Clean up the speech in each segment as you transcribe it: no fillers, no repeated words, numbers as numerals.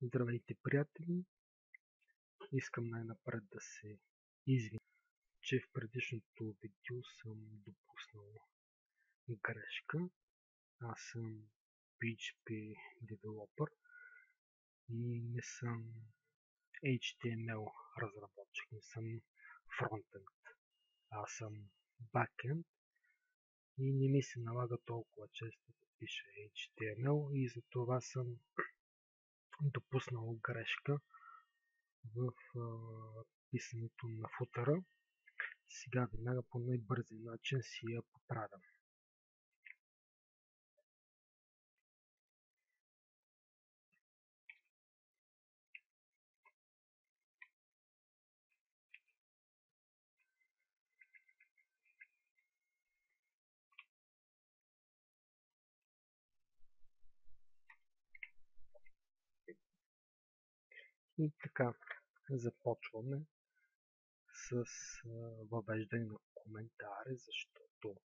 Здравейте, приятели! Искам най-напред да се извиня, че в предишното видео съм допуснал грешка. Аз съм PHP девелопър и не съм HTML разработчик, не съм фронтенд. Аз съм бакенд и не ми се налага толкова често да пиша HTML и затова съм допуснал грешка в писането на футъра. Сега веднага по най-бързия начин си я поправям. И така, започваме с въвеждане на коментари, защото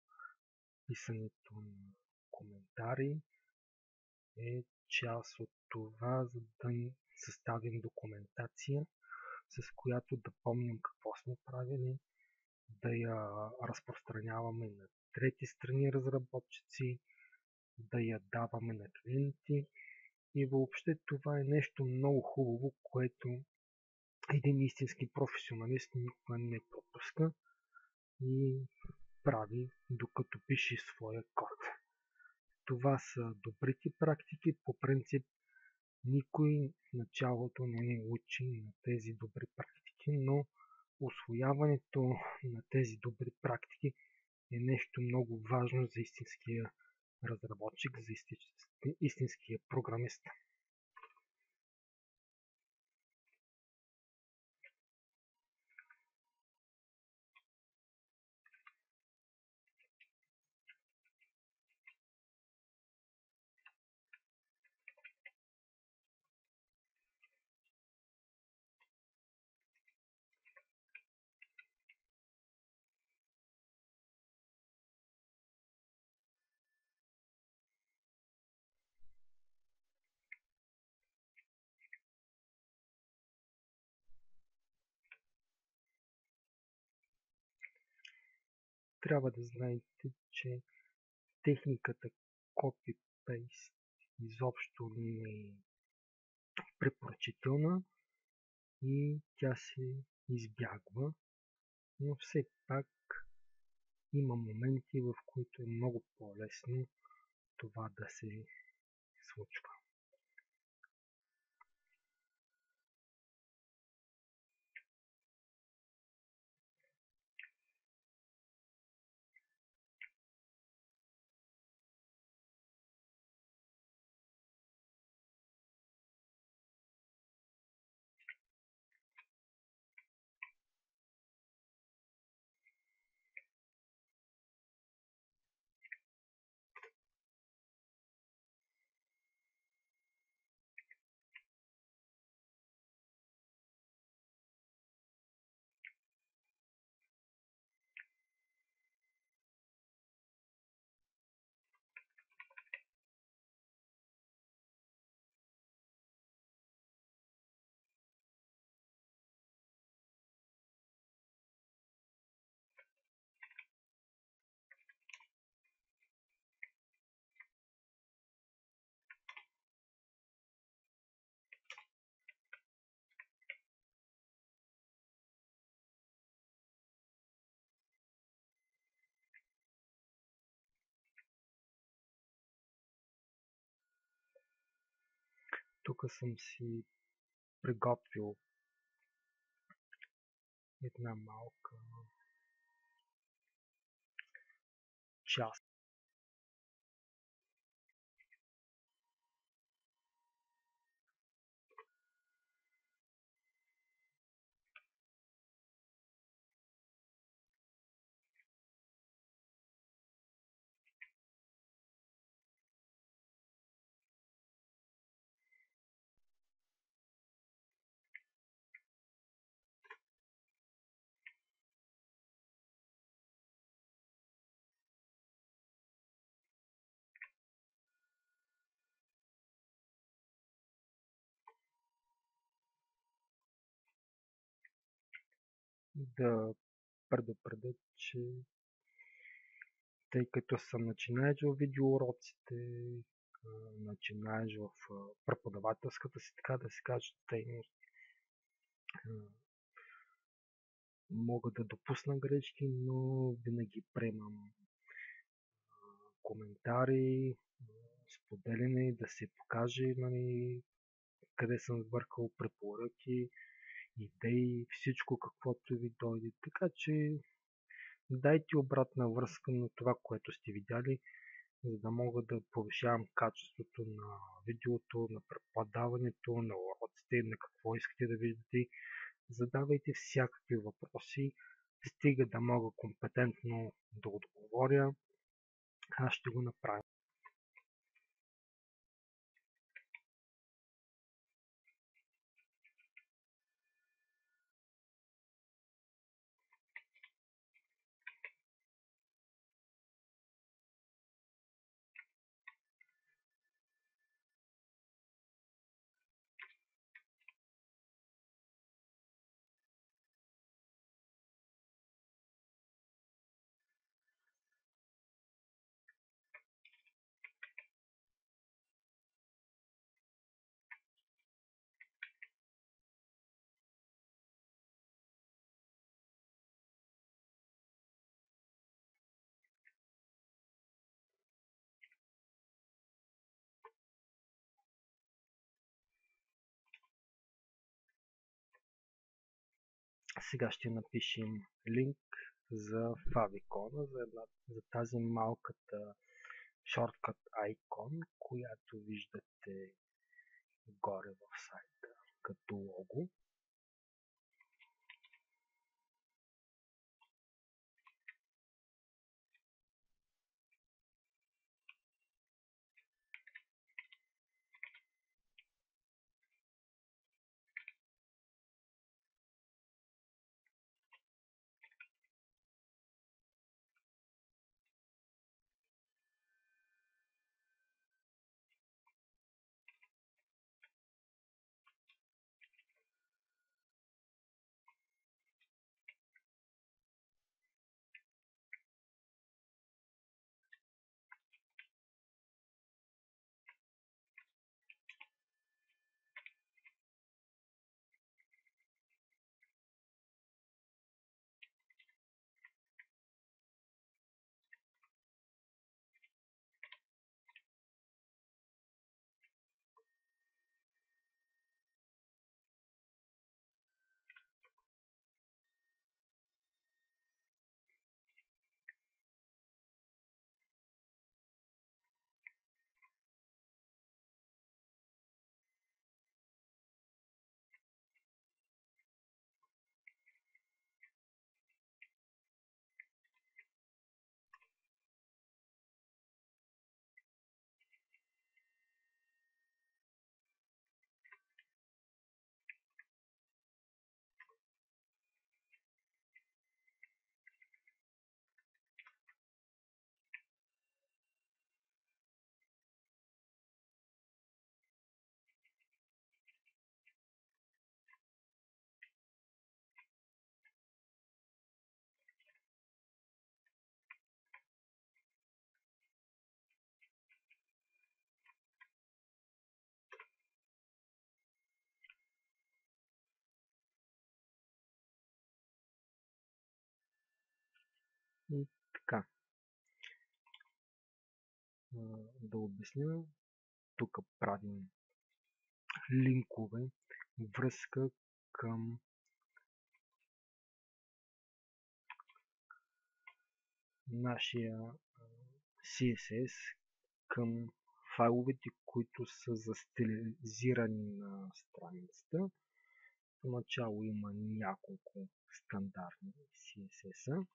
писането на коментари е част от това, за да съставим документация, с която да помним какво сме правили, да я разпространяваме на трети страни разработчици, да я даваме на клиенти и въобще това е нещо много хубаво, което един истински професионалист никога не пропуска и прави докато пише своя код. Това са добрите практики. По принцип никой в началото не ни учи на тези добри практики, но усвояването на тези добри практики е нещо много важно за истинския разработчик, за истинския програмист. Трябва да знаете, че техниката copy-paste изобщо не е препоръчителна и тя се избягва, но все пак има моменти, в които е много по-лесно това да се случва. Тук съм си приготвил една малка част. да предупредя, че тъй като съм начинаеш в видеоуроците, начинаеш в преподавателската си, така да се каже, дейност, мога да допусна грешки, но винаги приемам коментари, споделяне, да се покаже, нали, къде съм сбъркал, препоръки, идеи, всичко каквото ви дойде. Така че дайте обратна връзка на това, което сте видяли, за да мога да повишавам качеството на видеото, на преподаването, на уроците, на какво искате да виждате. Задавайте всякакви въпроси, стига да мога компетентно да отговоря. Аз ще го направя. Сега ще напишем линк за favicon, за тази малката шорткът icon, която виждате горе в сайта като лого. И така, да обясня, тук правим линкове, връзка към нашия CSS, към файловете, които са застилизирани на страницата. Поначало има няколко стандартни CSS-а.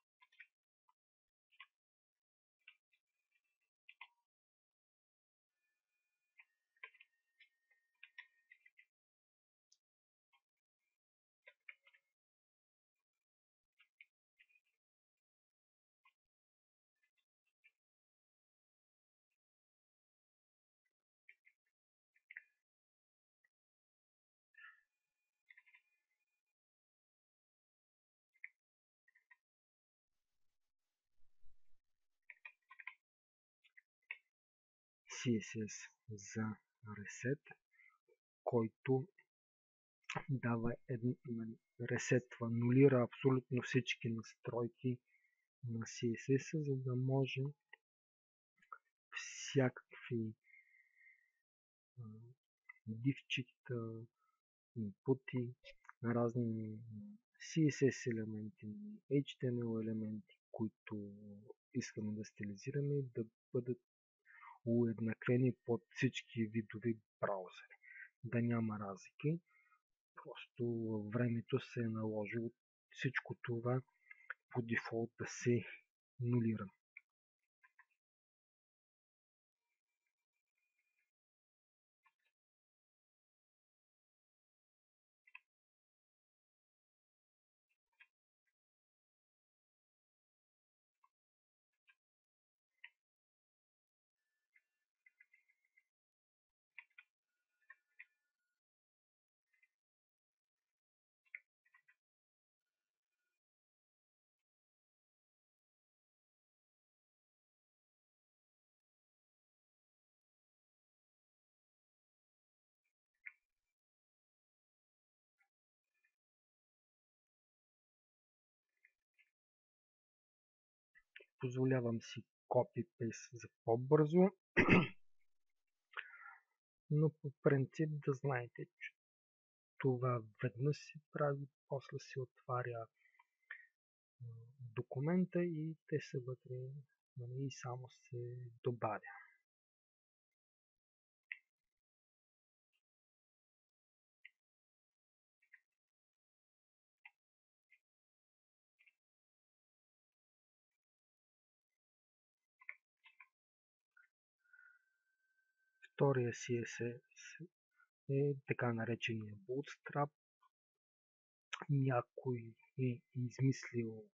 CSS за reset, който дава ресетва, анулира абсолютно всички настройки на CSS, за да може всякакви дивчета, инпути, на разни CSS елементи, HTML елементи, които искаме да стилизираме, да бъдат уеднаквени под всички видови браузъри. Да няма разлики. Просто във времето се е наложило всичко това по дефолт да се нулира. Позволявам си копи-пейст за по-бързо, но по принцип да знаете, че това веднъж се прави, после се отваря документа и те са вътре, и само се добавя. Втория CSS е така наречения Bootstrap. Някой е измислил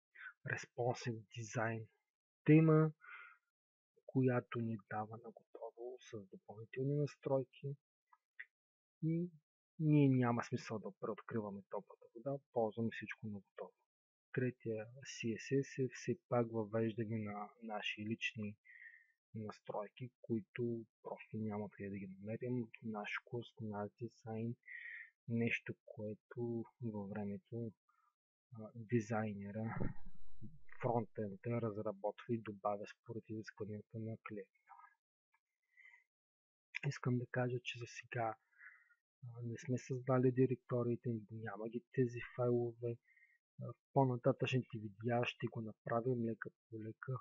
Responsive Design тема, която ни дава на готово с допълнителни настройки и ние няма смисъл да преоткриваме топлата вода, ползваме всичко на готово. Третия CSS е все пак въвеждане на наши лични настройки, които просто няма къде да ги намерим. Наш вкус, наш дизайн, нещо, което във времето дизайнера, фронтенда разработва и добавя според изискванията на клиента. Искам да кажа, че за сега не сме създали директориите, няма ги тези файлове. В по-нататъчните видеа ще го направим лека по лека.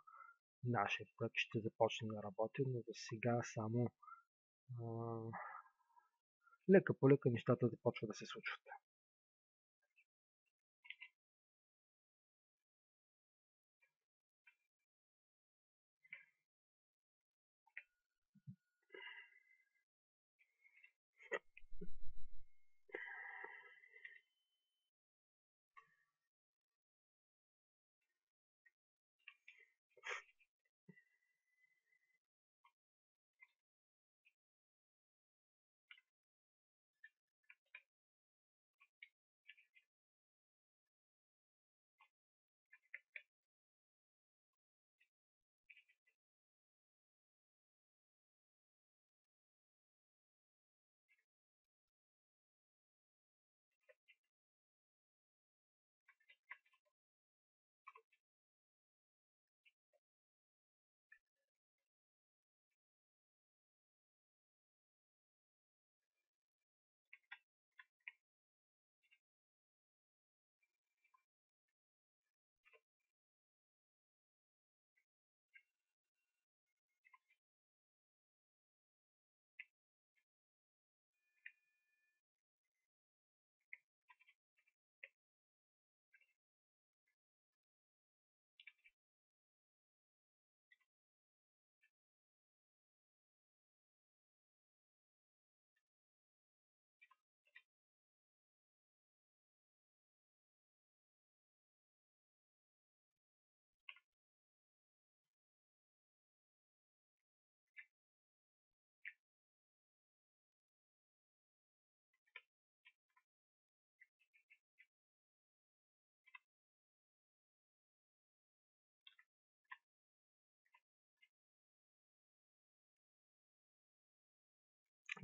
Нашия проект ще започне да работи, но за сега само лека по лека нещата започват да се случват.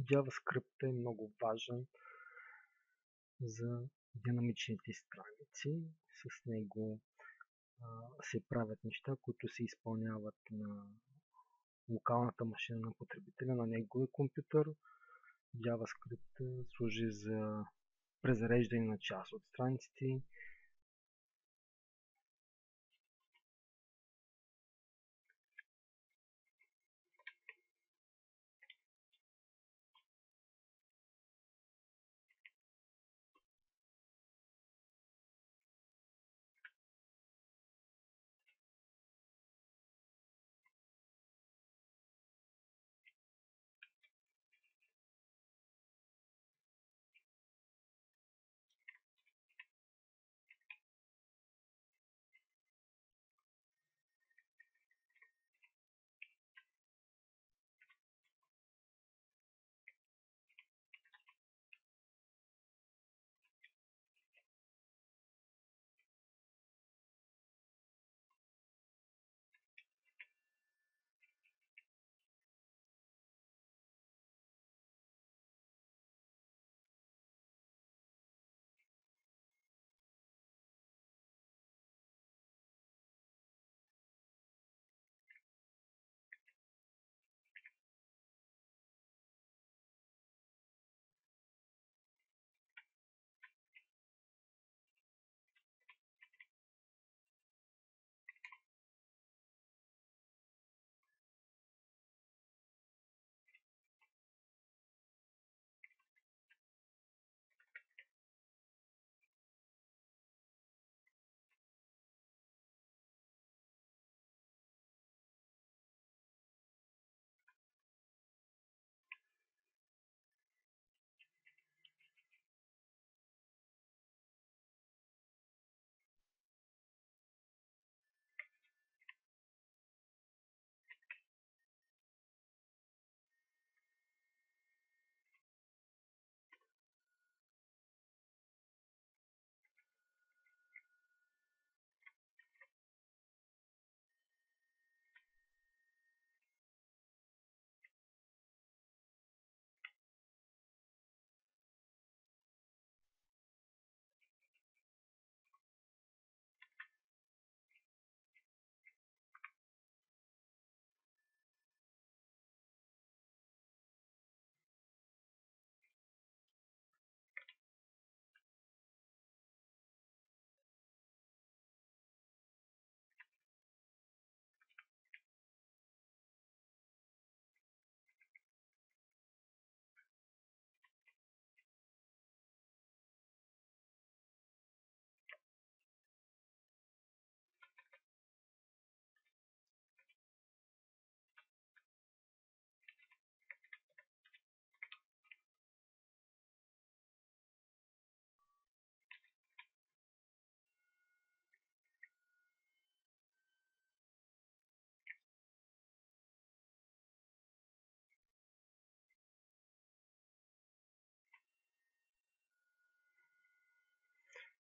JavaScript е много важен за динамичните страници. С него се правят неща, които се изпълняват на локалната машина на потребителя, на неговия компютър. JavaScript служи за презареждане на част от страниците.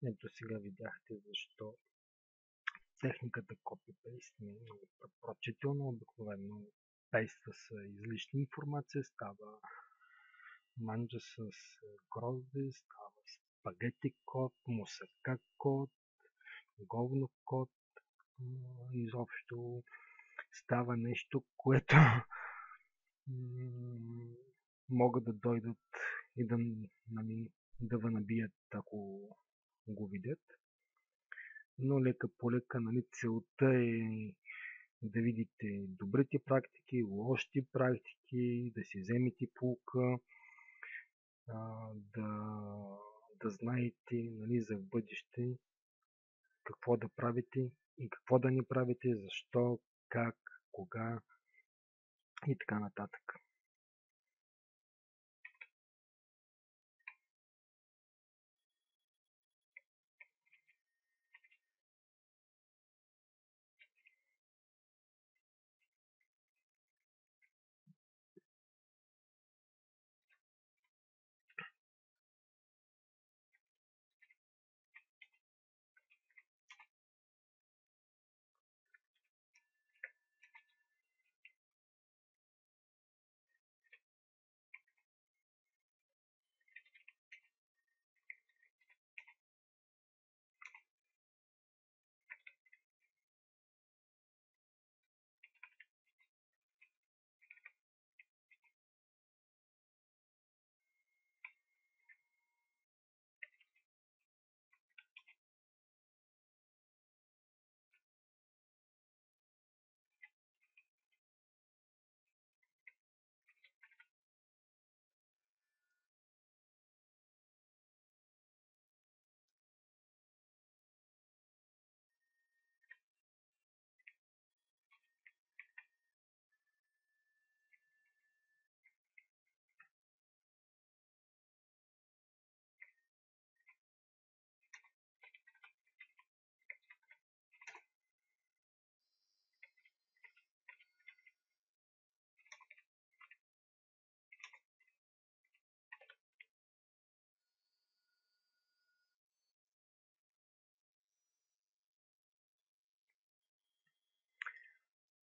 Ето сега видяхте защо техниката copy-paste не е много прочетилна. Обикновено пейства с излишна информация, става манджа с грозде, става спагети код, мусака код, говно код, изобщо става нещо, което могат да дойдат и да, нали, да ви набият, ако го видят. Но лека по лека, нали, целта е да видите добрите практики, лошите практики, да си вземете поука, да, да знаете, нали, за в бъдеще какво да правите и какво да не правите, защо, как, кога и така нататък.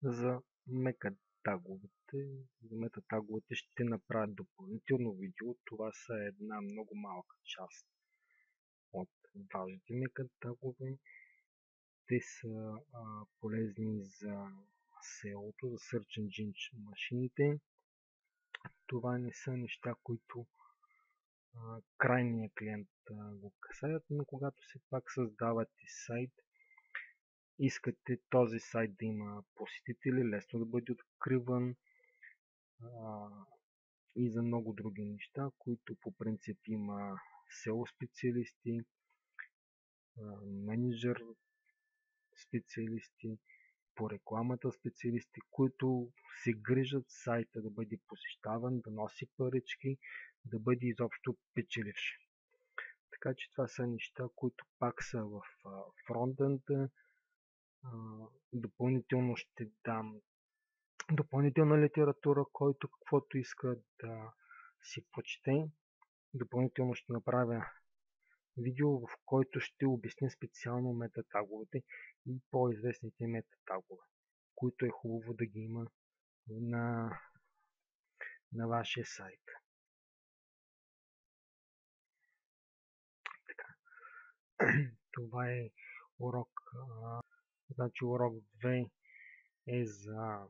За мекатаговете. За метатаговете ще направя допълнително видео. Това са една много малка част от важните мекатагове. Те са полезни за SEO-то, за Search Engine машините. Това не са неща, които крайният клиент го касаят, но когато все пак създавате сайт, искате този сайт да има посетители, лесно да бъде откриван и за много други неща, които по принцип има SEO специалисти, менеджер специалисти, по рекламата специалисти, които се грижат сайта да бъде посещаван, да носи парички, да бъде изобщо печеливш. Така че това са неща, които пак са в фронтенда. Допълнително ще дам допълнителна литература, който каквото иска да си прочете. Допълнително ще направя видео, в който ще обясня специално метатаговете и по-известните метатагове, които е хубаво да ги има на вашия сайт. Така. Това е урок. Значи урок 2 е за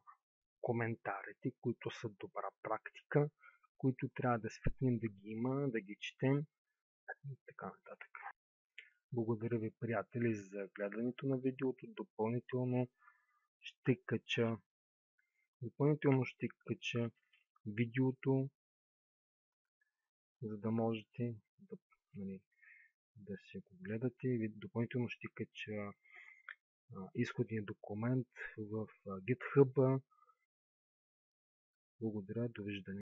коментарите, които са добра практика, които трябва да свикнем да ги има, да ги четем и така нататък. Благодаря ви, приятели, за гледането на видеото. Допълнително ще кача видеото, за да можете да се го гледате. Допълнително ще кача изходния документ в GitHub. Благодаря, довиждане.